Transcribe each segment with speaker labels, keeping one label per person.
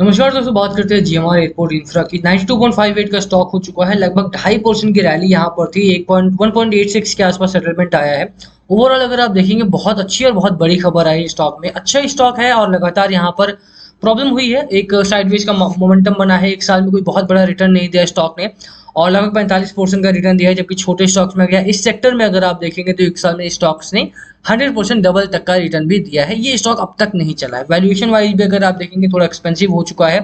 Speaker 1: नमस्कार दोस्तों, बात करते हैं जीएमआर एयरपोर्ट इंफ्रा की। 92.58 का स्टॉक हो चुका है। लगभग 2.5% की रैली यहाँ पर थी। 1.86 के आसपास सेटलमेंट आया है। ओवरऑल अगर आप देखेंगे बहुत अच्छी और बहुत बड़ी खबर आई स्टॉक में। अच्छा ही स्टॉक है और लगातार यहाँ पर प्रॉब्लम हुई है। एक साइडवेज का मोमेंटम बना है। एक साल में कोई बहुत बड़ा रिटर्न नहीं दिया स्टॉक ने और लगभग 45% का रिटर्न दिया है, जबकि छोटे स्टॉक्स में गया। इस सेक्टर में अगर आप देखेंगे तो एक साल में स्टॉक्स ने 100% डबल तक का रिटर्न भी दिया है। ये स्टॉक अब तक नहीं चला है। वैल्यूएशन वाइज भी अगर आप देखेंगे थोड़ा एक्सपेंसिव हो चुका है।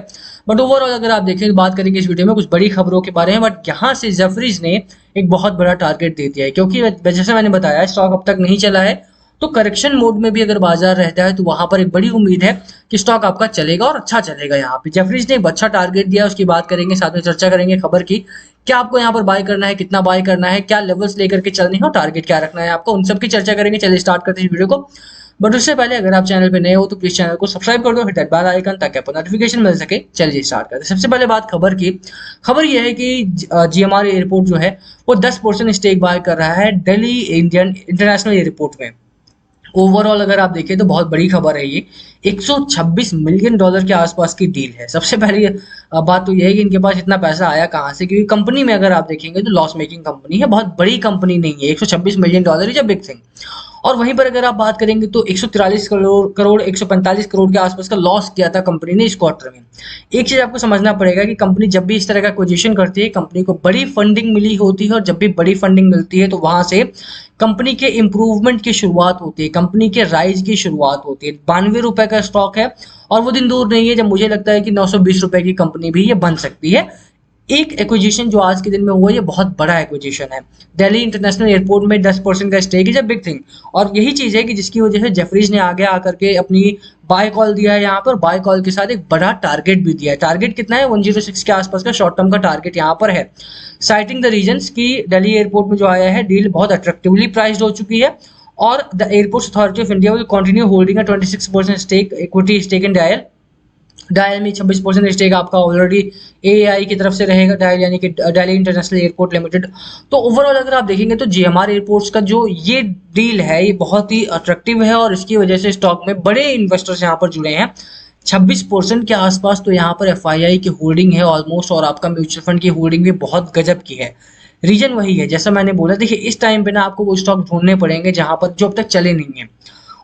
Speaker 1: बट ओवरऑल अगर आप देखें, बात करेंगे इस वीडियो में कुछ बड़ी खबरों के बारे में। बट यहाँ से जेफरीज ने एक बहुत बड़ा टारगेट दे दिया है, क्योंकि जैसे मैंने बताया स्टॉक अब तक नहीं चला है। तो करेक्शन मोड में भी अगर बाजार रहता है तो वहां पर एक बड़ी उम्मीद है कि स्टॉक आपका चलेगा और अच्छा चलेगा। यहाँ पे जेफरीज ने एक अच्छा टारगेट दिया, उसकी बात करेंगे, साथ में चर्चा करेंगे खबर की। क्या आपको यहाँ पर बाय करना है, कितना बाय करना है, क्या लेवल्स लेकर के चलनी है और टारगेट क्या रखना है आपको, उन सब की चर्चा करेंगे। चलिए स्टार्ट करते हैं इस वीडियो को। बट उससे पहले अगर आप चैनल पे नए हो तो प्लीज चैनल को सब्सक्राइब कर दो, हिट दैट बेल आइकन, ताकि आपको नोटिफिकेशन मिल सके। चलिए स्टार्ट करते हैं। सबसे पहले बात खबर की। खबर यह है कि जीएमआर एयरपोर्ट जो है वो 10% स्टेक बाय कर रहा है दिल्ली इंडियन इंटरनेशनल एयरपोर्ट में। ओवरऑल अगर आप देखें तो बहुत बड़ी खबर है ये। 126 मिलियन डॉलर के आसपास की डील है। सबसे पहली बात तो यह है कि इनके पास इतना पैसा आया कहाँ से, क्योंकि कंपनी में अगर आप देखेंगे तो लॉस मेकिंग कंपनी है, बहुत बड़ी कंपनी नहीं है। 126 million dollar is a big thing. और वहीं पर अगर आप बात करेंगे तो 143 करोड़ 145 करोड़ के आसपास का लॉस किया था कंपनी ने इस क्वार्टर में। एक चीज आपको समझना पड़ेगा कि कंपनी जब भी इस तरह का एक्विजिशन करती है, कंपनी को बड़ी फंडिंग मिली होती है, और जब भी बड़ी फंडिंग मिलती है तो वहां से कंपनी के इंप्रूवमेंट की शुरुआत होती है, कंपनी के राइज की शुरुआत होती है। 92 रुपए का स्टॉक है और वो दिन दूर नहीं है जब मुझे लगता है कि 920 रुपए की कंपनी भी ये बन सकती है। एक एक्विजिशन जो आज के दिन में हुआ, ये बहुत बड़ा एक्विजिशन है। दिल्ली इंटरनेशनल एयरपोर्ट में 10% का stake is a big thing. और यही चीज है कि जिसकी वजह से जेफरीज ने आगे आकर के अपनी बाय कॉल दिया है। यहाँ पर बाय कॉल के साथ एक बड़ा टारगेट भी दिया है। टारगेट कितना है? 106 के आसपास का शॉर्ट टर्म का टारगेट यहाँ पर है। साइटिंग द रीजंस की दिल्ली एयरपोर्ट में जो आया है डील बहुत अट्रैक्टिवली प्राइस्ड हो चुकी है। और the airports authority of India will continue holding a 26% stake equity stake in DIAL. DIAL में 26% स्टेक आपका ऑलरेडी एआई की तरफ से रहेगा। डायल यानी कि दिल्ली इंटरनेशनल एयरपोर्ट लिमिटेड। तो ओवरऑल अगर आप देखेंगे तो जीएमआर एयरपोर्ट्स का जो ये डील है ये बहुत ही अट्रैक्टिव है, और इसकी वजह से स्टॉक में बड़े इन्वेस्टर्स यहाँ पर जुड़े हैं। 26% के आसपास तो यहाँ पर एफआईआई की होल्डिंग है ऑलमोस्ट, और आपका म्यूचुअल फंड की होल्डिंग भी बहुत गजब की है। रीजन वही है जैसा मैंने बोला। देखिए इस टाइम पे ना आपको वो स्टॉक ढूंढने पड़ेंगे जहां पर जो अब तक चले नहीं है,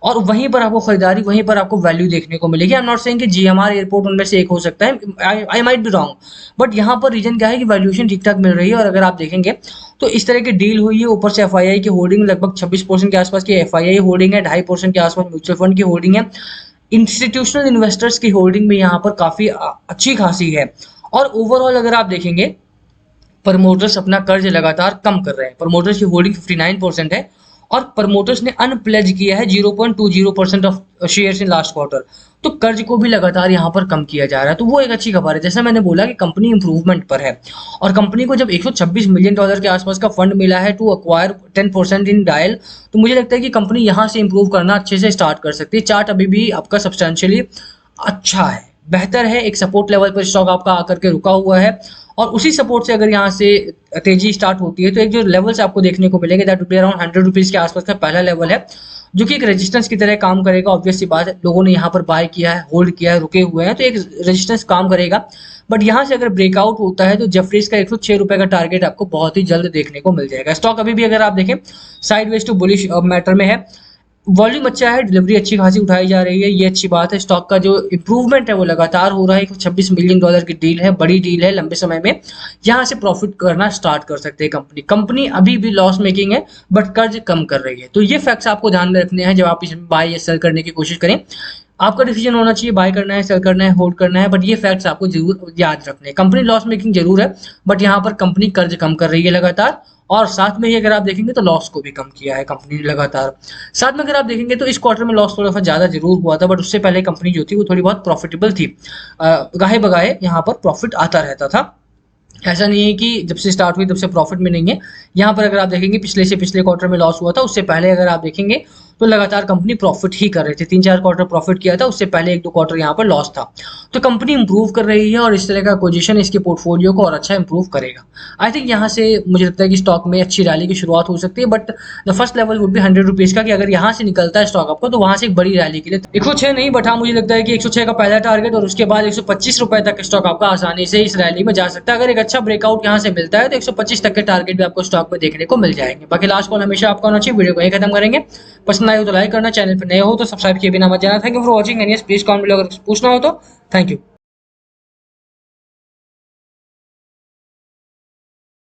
Speaker 1: और वहीं पर आपको खरीदारी, वहीं पर आपको वैल्यू देखने को मिलेगी। आई एम नॉट सेइंग कि जीएमआर एयरपोर्ट उनमें से एक हो सकता है, I might be wrong. But यहाँ पर रीजन क्या है कि वैल्यूएशन ठीक ठाक मिल रही है। और अगर आप देखेंगे तो इस तरह की डील हुई है। ऊपर से एफआईआई की होल्डिंग लगभग 26% के आसपास की एफआईआई होल्डिंग है, 2.5% के आसपास म्यूचुअल फंड की होल्डिंग है। इंस्टीट्यूशनल इन्वेस्टर्स की होल्डिंग भी यहाँ पर काफी अच्छी खासी है। और ओवरऑल अगर आप देखेंगे, प्रमोटर्स अपना कर्ज लगातार कम कर रहे हैं। प्रमोटर्स की होल्डिंग 59% है, और प्रमोटर्स ने अनप्लेज किया है 0.20% of shares in last quarter. तो कर्ज को भी लगातार यहाँ पर कम किया जा रहा है। तो वो एक अच्छी खबर है। जैसा मैंने बोला कि कंपनी इंप्रूवमेंट पर है, और कंपनी को जब 126 मिलियन डॉलर के आसपास का फंड मिला है टू अक्वायर 10% इन डायल, तो मुझे लगता है कि कंपनी यहाँ से इंप्रूव करना अच्छे से स्टार्ट कर सकती है। चार्ट अभी भी आपका सब्सटेंशियली अच्छा है, बेहतर है। एक सपोर्ट लेवल पर स्टॉक आपका आकर के रुका हुआ है, और उसी सपोर्ट से अगर यहाँ से तेजी स्टार्ट होती है तो एक जो लेवल्स आपको देखने को मिलेंगे, that would be around 100 rupees के आसपास का पहला लेवल है, जो कि एक रेजिस्टेंस की तरह काम करेगा। ऑब्वियस सी बात है, लोगों ने यहाँ पर बाय किया है, होल्ड किया है, रुके हुए हैं, तो एक रेजिस्टेंस काम करेगा। बट यहाँ से अगर ब्रेकआउट होता है तो जेफरीज का 106 रुपए का टारगेट आपको बहुत ही जल्द देखने को मिल जाएगा। स्टॉक अभी भी अगर आप देखें साइडवेज टू बुलिश मैटर में है। वॉल्यूम अच्छा है, डिलीवरी अच्छी खासी उठाई जा रही है, ये अच्छी बात है। स्टॉक का जो इंप्रूवमेंट है वो लगातार हो रहा है। 26 मिलियन डॉलर की डील है, बड़ी डील है। लंबे समय में यहाँ से प्रॉफिट करना स्टार्ट कर सकते हैं। कंपनी कंपनी अभी भी लॉस मेकिंग है, बट कर्ज कम कर रही है। तो ये फैक्ट्स आपको ध्यान में रखने हैं जब आप इसमें बाय या सेल करने की कोशिश करें। आपका डिसीजन होना चाहिए बाय करना है, सेल करना है, होल्ड करना है। बट ये फैक्ट्स आपको जरूर याद रखने हैं। कंपनी लॉस मेकिंग जरूर है, बट यहाँ पर कंपनी कर्ज कम कर रही है लगातार, और साथ में ही अगर आप देखेंगे तो लॉस को भी कम किया है कंपनी ने लगातार। साथ में अगर आप देखेंगे तो इस क्वार्टर में लॉस थोड़ा सा ज्यादा जरूर हुआ था, बट उससे पहले कंपनी जो थी वो थोड़ी बहुत प्रॉफिटेबल थी। गाहे बगाहे यहाँ पर प्रॉफिट आता रहता था। ऐसा नहीं है कि जब से स्टार्ट हुई तब से प्रॉफिट में नहीं है। यहाँ पर अगर आप देखेंगे पिछले से पिछले क्वार्टर में लॉस हुआ था, उससे पहले अगर आप देखेंगे तो लगातार कंपनी प्रॉफिट ही कर रही थी, 3-4 क्वार्टर प्रॉफिट किया था, उससे पहले 1-2 क्वार्टर यहाँ पर लॉस था। तो कंपनी इंप्रूव कर रही है और इस तरह का पोजीशन इसके पोर्टफोलियो को और अच्छा इंप्रूव करेगा। आई थिंक यहाँ से मुझे लगता है कि स्टॉक में अच्छी रैली की शुरुआत हो सकती है, but the first level would be 100 rupees का, कि अगर यहाँ से निकलता है स्टॉक आपको तो वहां से एक बड़ी रैली के लिए 106 नहीं, बट हाँ मुझे लगता है कि 106 का पहला टारगेट और उसके बाद 125 रुपए तक स्टॉक आपका आसानी से इस रैली में जा सकता है। अगर एक अच्छा ब्रेकआउट यहाँ से मिलता है तो 125 तक के टारगेट भी आपको स्टॉक में देखने को मिल जाएंगे। बाकी लास्ट कॉल हमेशा आपका होना चाहिए। वीडियो को यही खत्म करेंगे। पसंद आए हो तो लाइक करना, चैनल पर नए हो तो सब्सक्राइब किए बिना मत जाना। Thank you for watching and yes please comment अगर कुछ पूछना हो तो। Thank you.